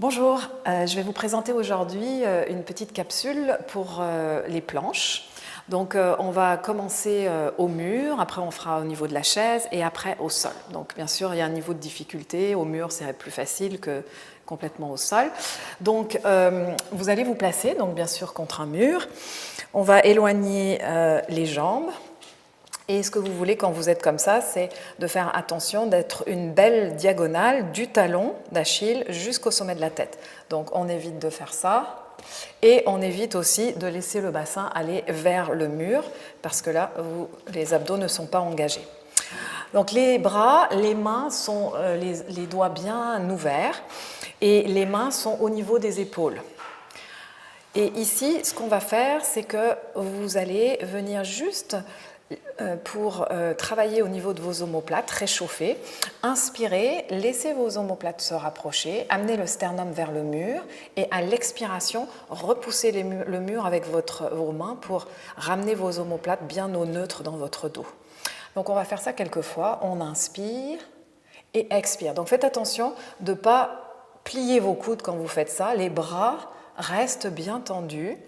Bonjour, je vais vous présenter aujourd'hui une petite capsule pour les planches. Donc on va commencer au mur, après on fera au niveau de la chaise et après au sol. Donc bien sûr il y a un niveau de difficulté, au mur c'est plus facile que complètement au sol. Donc vous allez vous placer donc bien sûr contre un mur, on va éloigner les jambes. Et ce que vous voulez quand vous êtes comme ça, c'est de faire attention d'être une belle diagonale du talon d'Achille jusqu'au sommet de la tête. Donc on évite de faire ça et on évite aussi de laisser le bassin aller vers le mur parce que là, les abdos ne sont pas engagés. Donc les bras, les mains sont les doigts bien ouverts et les mains sont au niveau des épaules. Et ici, ce qu'on va faire, c'est que vous allez venir juste pour travailler au niveau de vos omoplates, réchauffer, inspirez, laissez vos omoplates se rapprocher, amenez le sternum vers le mur et à l'expiration, repoussez le mur avec vos mains pour ramener vos omoplates bien au neutre dans votre dos. Donc on va faire ça quelques fois, on inspire et expire. Donc faites attention de ne pas plier vos coudes quand vous faites ça, les bras restent bien tendus.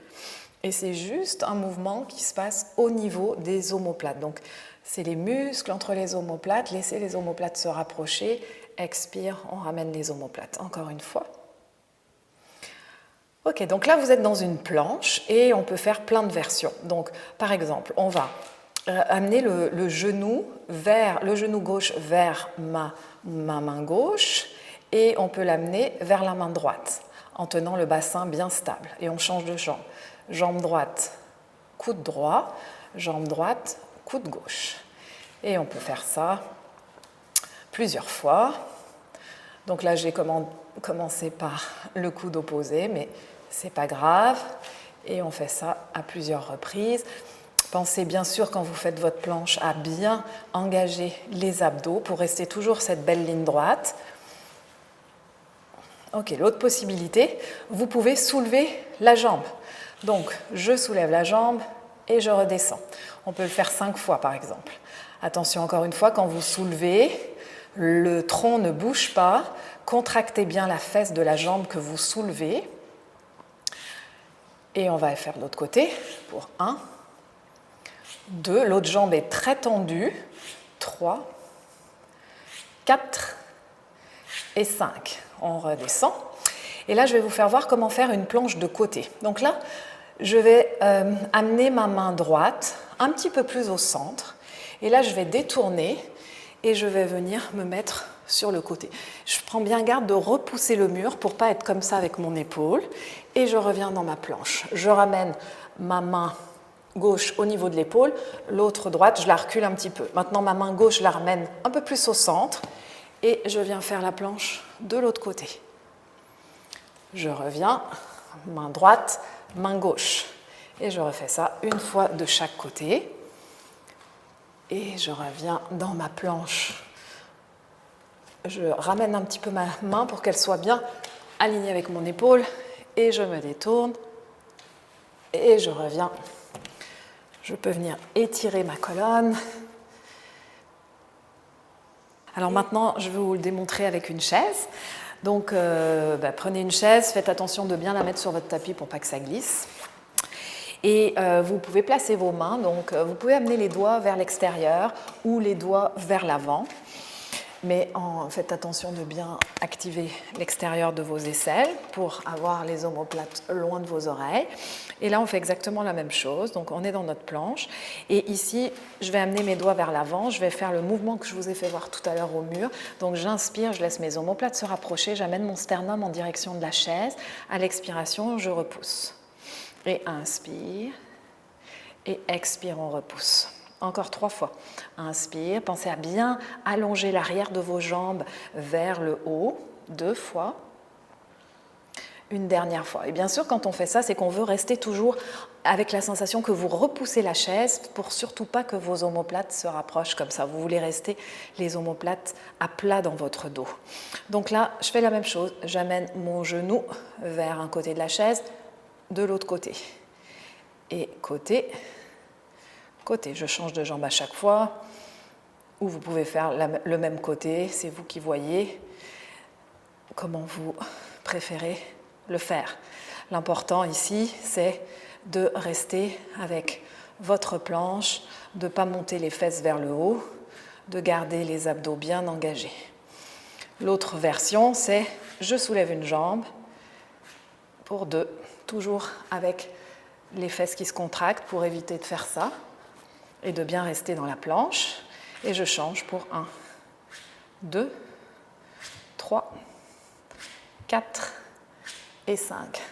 Et c'est juste un mouvement qui se passe au niveau des omoplates. Donc, c'est les muscles entre les omoplates. Laissez les omoplates se rapprocher. Expire, on ramène les omoplates. Encore une fois. Ok, donc là, vous êtes dans une planche et on peut faire plein de versions. Donc, par exemple, on va amener le genou gauche vers ma main gauche et on peut l'amener vers la main droite en tenant le bassin bien stable. Et on change de jambe. Jambe droite, coude droit, jambe droite, coude gauche. Et on peut faire ça plusieurs fois. Donc là, j'ai commencé par le coude opposé, mais c'est pas grave. Et on fait ça à plusieurs reprises. Pensez bien sûr, quand vous faites votre planche, à bien engager les abdos pour rester toujours cette belle ligne droite. Ok, l'autre possibilité, vous pouvez soulever la jambe. Donc, je soulève la jambe et je redescends. On peut le faire 5 fois, par exemple. Attention, encore une fois, quand vous soulevez, le tronc ne bouge pas. Contractez bien la fesse de la jambe que vous soulevez. Et on va faire de l'autre côté pour 1, 2. L'autre jambe est très tendue. 3, 4 et 5. On redescend. Et là, je vais vous faire voir comment faire une planche de côté. Donc là, je vais amener ma main droite un petit peu plus au centre. Et là, je vais détourner et je vais venir me mettre sur le côté. Je prends bien garde de repousser le mur pour ne pas être comme ça avec mon épaule. Et je reviens dans ma planche. Je ramène ma main gauche au niveau de l'épaule. L'autre droite, je la recule un petit peu. Maintenant, ma main gauche, je la ramène un peu plus au centre. Et je viens faire la planche de l'autre côté. Je reviens, main droite, main gauche. Et je refais ça une fois de chaque côté. Et je reviens dans ma planche. Je ramène un petit peu ma main pour qu'elle soit bien alignée avec mon épaule. Et je me détourne. Et je reviens. Je peux venir étirer ma colonne. Alors maintenant, je vais vous le démontrer avec une chaise. Donc, prenez une chaise, faites attention de bien la mettre sur votre tapis pour pas que ça glisse. Et vous pouvez placer vos mains, donc vous pouvez amener les doigts vers l'extérieur ou les doigts vers l'avant. Mais faites attention de bien activer l'extérieur de vos aisselles pour avoir les omoplates loin de vos oreilles. Et là, on fait exactement la même chose. Donc, on est dans notre planche. Et ici, je vais amener mes doigts vers l'avant. Je vais faire le mouvement que je vous ai fait voir tout à l'heure au mur. Donc, j'inspire, je laisse mes omoplates se rapprocher. J'amène mon sternum en direction de la chaise. À l'expiration, je repousse. Et inspire. Et expire, on repousse. Encore 3 fois. Inspire, pensez à bien allonger l'arrière de vos jambes vers le haut. 2 fois. Une dernière fois. Et bien sûr, quand on fait ça, c'est qu'on veut rester toujours avec la sensation que vous repoussez la chaise pour surtout pas que vos omoplates se rapprochent comme ça. Vous voulez rester les omoplates à plat dans votre dos. Donc là, je fais la même chose. J'amène mon genou vers un côté de la chaise, de l'autre côté. Et côté. Je change de jambe à chaque fois, ou vous pouvez faire le même côté, c'est vous qui voyez comment vous préférez le faire. L'important ici, c'est de rester avec votre planche, de ne pas monter les fesses vers le haut, de garder les abdos bien engagés. L'autre version, c'est je soulève une jambe pour 2, toujours avec les fesses qui se contractent pour éviter de faire ça et de bien rester dans la planche. Et je change pour 1, 2, 3, 4 et 5.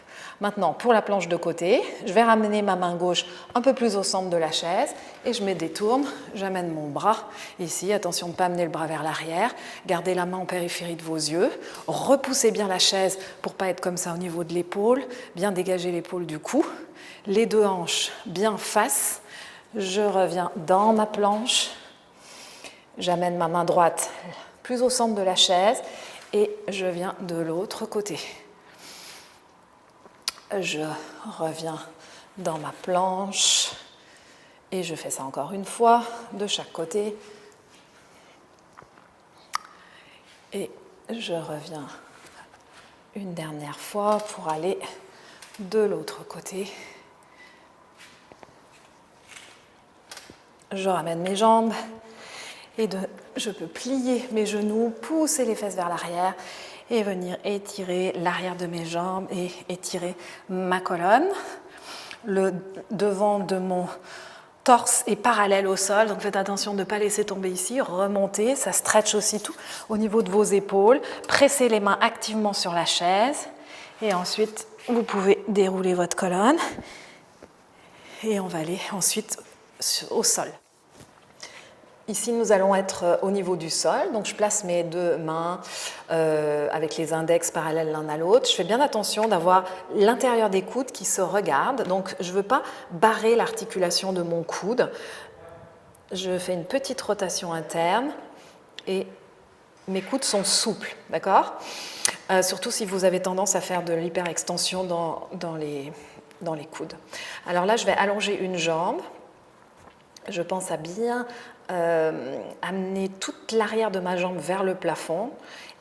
Maintenant, pour la planche de côté, je vais ramener ma main gauche un peu plus au centre de la chaise et je me détourne, j'amène mon bras ici, attention de ne pas amener le bras vers l'arrière, gardez la main en périphérie de vos yeux, repoussez bien la chaise pour ne pas être comme ça au niveau de l'épaule, bien dégager l'épaule du cou, les deux hanches bien face, je reviens dans ma planche, j'amène ma main droite plus au centre de la chaise et je viens de l'autre côté. Je reviens dans ma planche et je fais ça encore une fois de chaque côté. Et je reviens une dernière fois pour aller de l'autre côté. Je ramène mes jambes et je peux plier mes genoux, pousser les fesses vers l'arrière et venir étirer l'arrière de mes jambes et étirer ma colonne. Le devant de mon torse est parallèle au sol, donc faites attention de ne pas laisser tomber ici, remontez, ça stretch aussi tout au niveau de vos épaules, pressez les mains activement sur la chaise et ensuite vous pouvez dérouler votre colonne et on va aller ensuite au sol. Ici, nous allons être au niveau du sol, donc je place mes deux mains avec les index parallèles l'un à l'autre. Je fais bien attention d'avoir l'intérieur des coudes qui se regardent, donc je ne veux pas barrer l'articulation de mon coude. Je fais une petite rotation interne et mes coudes sont souples, d'accord ? Surtout si vous avez tendance à faire de l'hyperextension dans les coudes. Alors là, je vais allonger une jambe. Je pense à bien amener toute l'arrière de ma jambe vers le plafond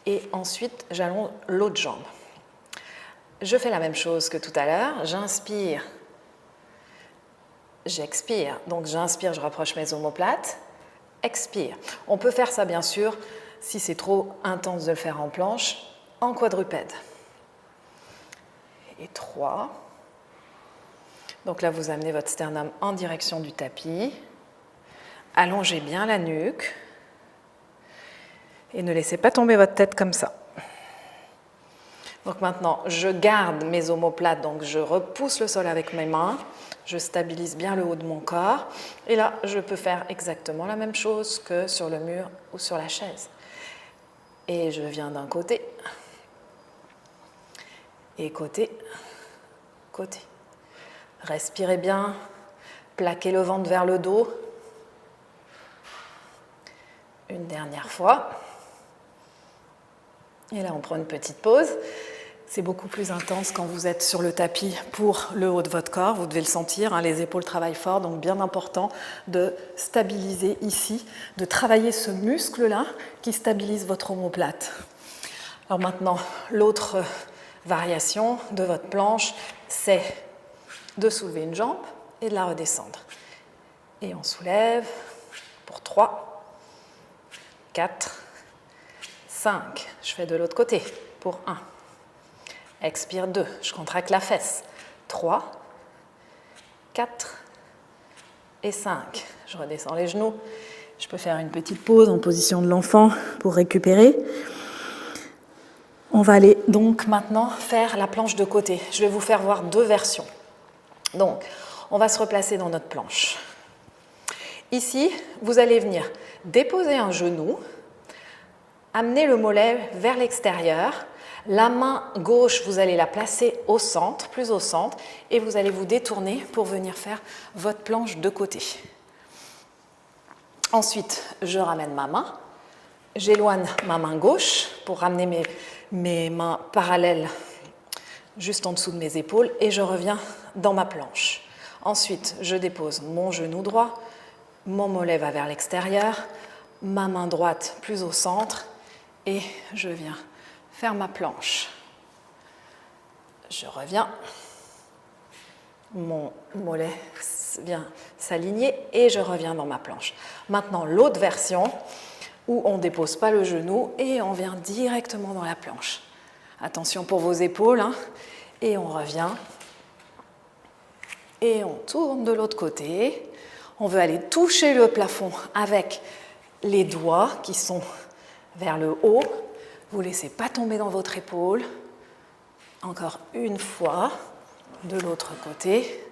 et ensuite j'allonge l'autre jambe. Je fais la même chose que tout à l'heure, j'inspire, j'expire. Donc j'inspire, je rapproche mes omoplates, expire. On peut faire ça bien sûr, si c'est trop intense de le faire en planche, en quadrupède. Et 3. Donc là vous amenez votre sternum en direction du tapis. Allongez bien la nuque et ne laissez pas tomber votre tête comme ça. Donc maintenant, je garde mes omoplates, donc je repousse le sol avec mes mains, je stabilise bien le haut de mon corps et là, je peux faire exactement la même chose que sur le mur ou sur la chaise. Et je viens d'un côté et côté, côté. Respirez bien, plaquez le ventre vers le dos. Une dernière fois. Et là, on prend une petite pause. C'est beaucoup plus intense quand vous êtes sur le tapis pour le haut de votre corps. Vous devez le sentir, hein, les épaules travaillent fort, donc bien important de stabiliser ici, de travailler ce muscle-là qui stabilise votre omoplate. Alors maintenant, l'autre variation de votre planche, c'est de soulever une jambe et de la redescendre. Et on soulève pour 3, 4, 5. Je fais de l'autre côté pour 1. Expire 2. Je contracte la fesse. 3, 4 et 5. Je redescends les genoux. Je peux faire une petite pause en position de l'enfant pour récupérer. On va aller donc maintenant faire la planche de côté. Je vais vous faire voir deux versions. Donc, on va se replacer dans notre planche. Ici, vous allez venir déposer un genou, amener le mollet vers l'extérieur, la main gauche, vous allez la placer au centre, plus au centre, et vous allez vous détourner pour venir faire votre planche de côté. Ensuite, je ramène ma main, j'éloigne ma main gauche pour ramener mes mains parallèles juste en dessous de mes épaules et je reviens dans ma planche. Ensuite, je dépose mon genou droit, mon mollet va vers l'extérieur, ma main droite plus au centre et je viens faire ma planche. Je reviens. Mon mollet vient s'aligner et je reviens dans ma planche. Maintenant, l'autre version où on ne dépose pas le genou et on vient directement dans la planche. Attention pour vos épaules, hein. Et on revient. Et on tourne de l'autre côté. On veut aller toucher le plafond avec les doigts qui sont vers le haut. Vous ne laissez pas tomber dans votre épaule. Encore une fois, de l'autre côté.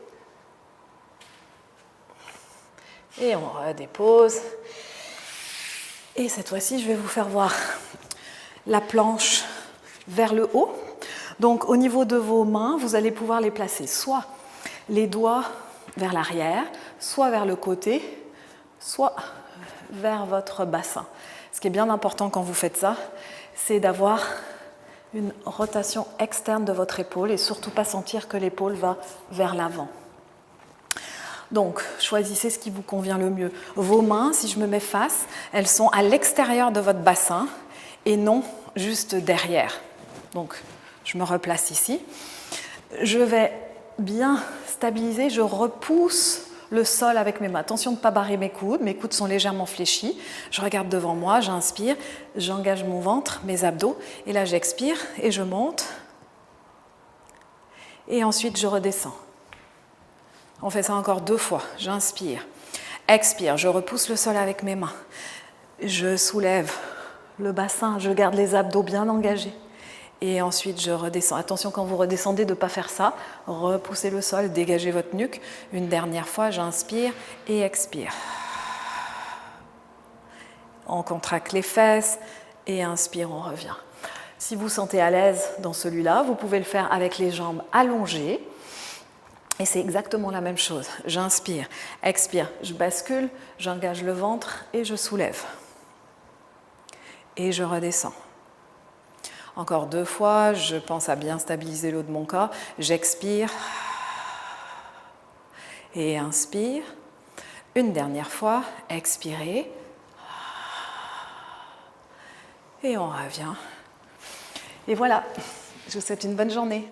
Et on redépose. Et cette fois-ci, je vais vous faire voir la planche vers le haut. Donc au niveau de vos mains, vous allez pouvoir les placer soit les doigts vers l'arrière, soit vers le côté, soit vers votre bassin. Ce qui est bien important quand vous faites ça, c'est d'avoir une rotation externe de votre épaule et surtout pas sentir que l'épaule va vers l'avant. Donc, choisissez ce qui vous convient le mieux. Vos mains, si je me mets face, elles sont à l'extérieur de votre bassin et non juste derrière. Donc, je me replace ici. Je vais bien stabiliser, je repousse le sol avec mes mains. Attention de ne pas barrer mes coudes sont légèrement fléchis. Je regarde devant moi, j'inspire, j'engage mon ventre, mes abdos, et là j'expire et je monte. Et ensuite je redescends. On fait ça encore 2 fois. J'inspire, expire, je repousse le sol avec mes mains. Je soulève le bassin, je garde les abdos bien engagés. Et ensuite, je redescends. Attention, quand vous redescendez, de ne pas faire ça. Repoussez le sol, dégagez votre nuque. Une dernière fois, j'inspire et expire. On contracte les fesses et inspire, on revient. Si vous sentez à l'aise dans celui-là, vous pouvez le faire avec les jambes allongées. Et c'est exactement la même chose. J'inspire, expire, je bascule, j'engage le ventre et je soulève. Et je redescends. Encore 2 fois, je pense à bien stabiliser le haut de mon corps. J'expire et inspire. Une dernière fois, expirez. Et on revient. Et voilà, je vous souhaite une bonne journée.